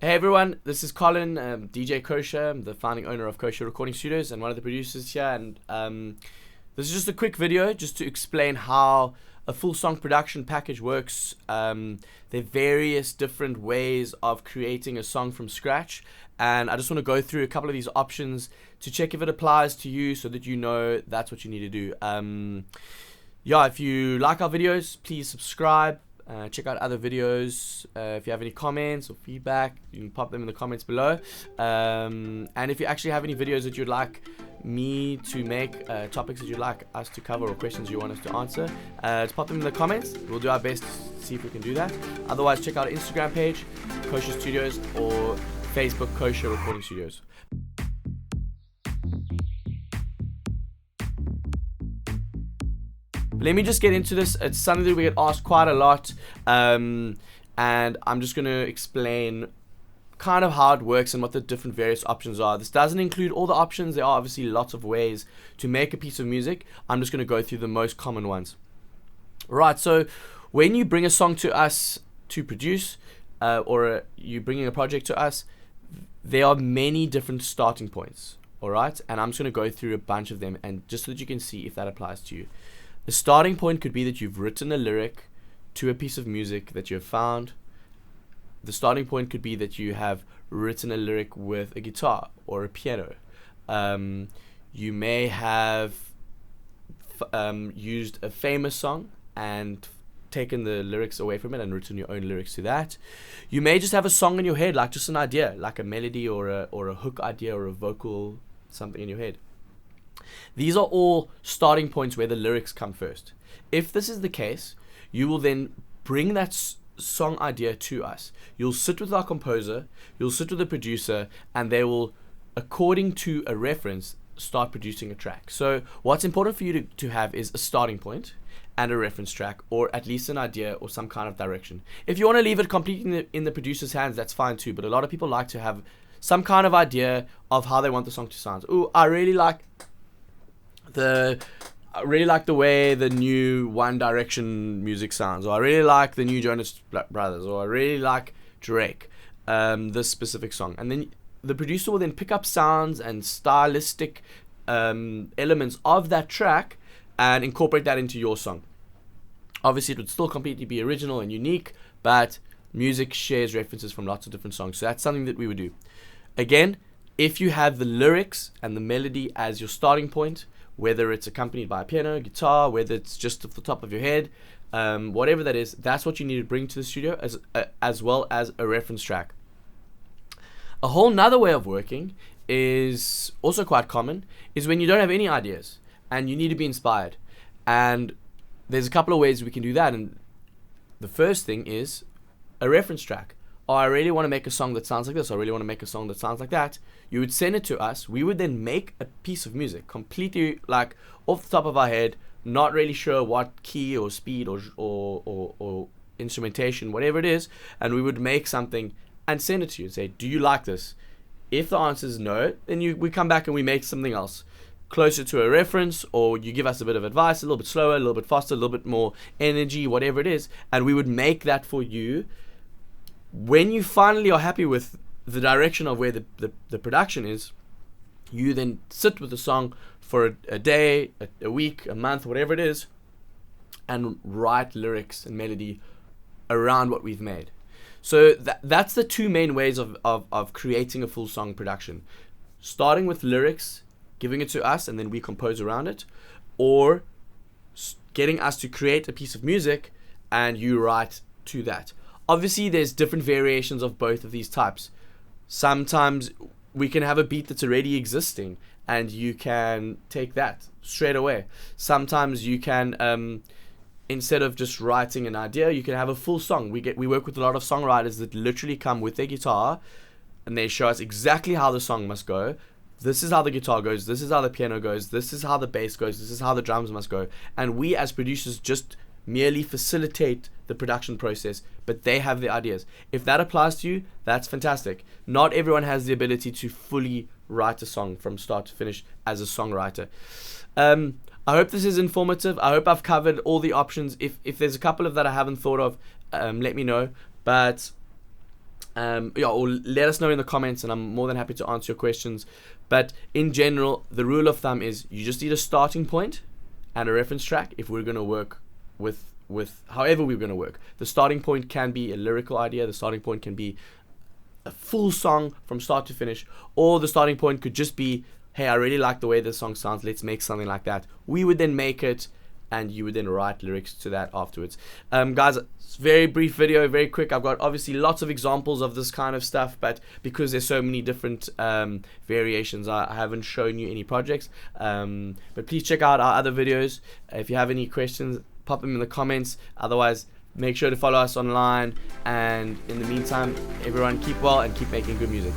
Hey everyone, this is Colin, DJ Kosher. I'm the founding owner of Kosher Recording Studios and one of the producers here. And this is just a quick video just to explain how a full song production package works. There are various different ways of creating a song from scratch, and I just want to go through a couple of these options to check if it applies to you so that you know that's what you need to do. If you like our videos, please subscribe. Check out other videos. If you have any comments or feedback, you can pop them in the comments below. And if you actually have any videos that you'd like me to make, topics that you'd like us to cover or questions you want us to answer, just pop them in the comments. We'll do our best to see if we can do that. Otherwise, check out our Instagram page, Kosher Studios, or Facebook, Kosher Recording Studios. Let me just get into this. It's something that we get asked quite a lot, and I'm just going to explain kind of how it works and what the different various options are. This doesn't include all the options. There are obviously lots of ways to make a piece of music. I'm just going to go through the most common ones. Right, so when you bring a song to us to produce, you bringing a project to us, there are many different starting points, all right? And I'm just going to go through a bunch of them, and just so that you can see if that applies to you. The starting point could be that you've written a lyric to a piece of music that you have found. The starting point could be that you have written a lyric with a guitar or a piano. You may have used a famous song and taken the lyrics away from it and written your own lyrics to that. You may just have a song in your head, like just an idea, like a melody or a hook idea or a vocal, something in your head. These are all starting points where the lyrics come first. If this is the case, you will then bring that song idea to us. You'll sit with our composer, you'll sit with the producer, and they will, according to a reference, start producing a track. So what's important for you to have is a starting point and a reference track, or at least an idea or some kind of direction. If you want to leave it completely in the producer's hands, that's fine too, but a lot of people like to have some kind of idea of how they want the song to sound. Ooh, I really like the way the new One Direction music sounds, or I really like the new Jonas Brothers, or I really like Drake, this specific song. And then the producer will then pick up sounds and stylistic elements of that track and incorporate that into your song. Obviously, it would still completely be original and unique, but music shares references from lots of different songs, so that's something that we would do. Again, if you have the lyrics and the melody as your starting point, whether it's accompanied by a piano, guitar, whether it's just off the top of your head, whatever that is, that's what you need to bring to the studio, as well as a reference track. A whole nother way of working is also quite common, is when you don't have any ideas and you need to be inspired. And there's a couple of ways we can do that. And the first thing is a reference track. Oh, I really want to make a song that sounds like this. I really want to make a song that sounds like that. You would send it to us. We would then make a piece of music completely like off the top of our head, not really sure what key or speed or instrumentation, whatever it is. And we would make something and send it to you and say, do you like this? If the answer is no, then we come back and we make something else closer to a reference, or you give us a bit of advice, a little bit slower, a little bit faster, a little bit more energy, whatever it is. And we would make that for you. When you finally are happy with the direction of where the production is, you then sit with the song for a day, a week, a month, whatever it is, and write lyrics and melody around what we've made. So that's the two main ways of creating a full song production. Starting with lyrics, giving it to us, and then we compose around it, or getting us to create a piece of music and you write to that. Obviously, there's different variations of both of these types. Sometimes we can have a beat that's already existing and you can take that straight away. Sometimes you can, instead of just writing an idea, you can have a full song. We work with a lot of songwriters that literally come with their guitar and they show us exactly how the song must go. This is how the guitar goes. This is how the piano goes. This is how the bass goes. This is how the drums must go. And we as producers just merely facilitate the production process, but they have the ideas. If that applies to you, that's fantastic. Not everyone has the ability to fully write a song from start to finish as a songwriter. I hope this is informative. I hope I've covered all the options. If there's a couple of that I haven't thought of, let me know. But Or let us know in the comments, and I'm more than happy to answer your questions. But in general, the rule of thumb is you just need a starting point and a reference track if we're going to work with however we're going to work. The starting point can be a lyrical idea, the starting point can be a full song from start to finish, or the starting point could just be, hey, I really like the way this song sounds, let's make something like that. We would then make it, and you would then write lyrics to that afterwards. Guys, it's a very brief video, very quick. I've got obviously lots of examples of this kind of stuff, but because there's so many different variations, I haven't shown you any projects. But please check out our other videos. If you have any questions, pop them in the comments. Otherwise, make sure to follow us online. And in the meantime, everyone keep well and keep making good music.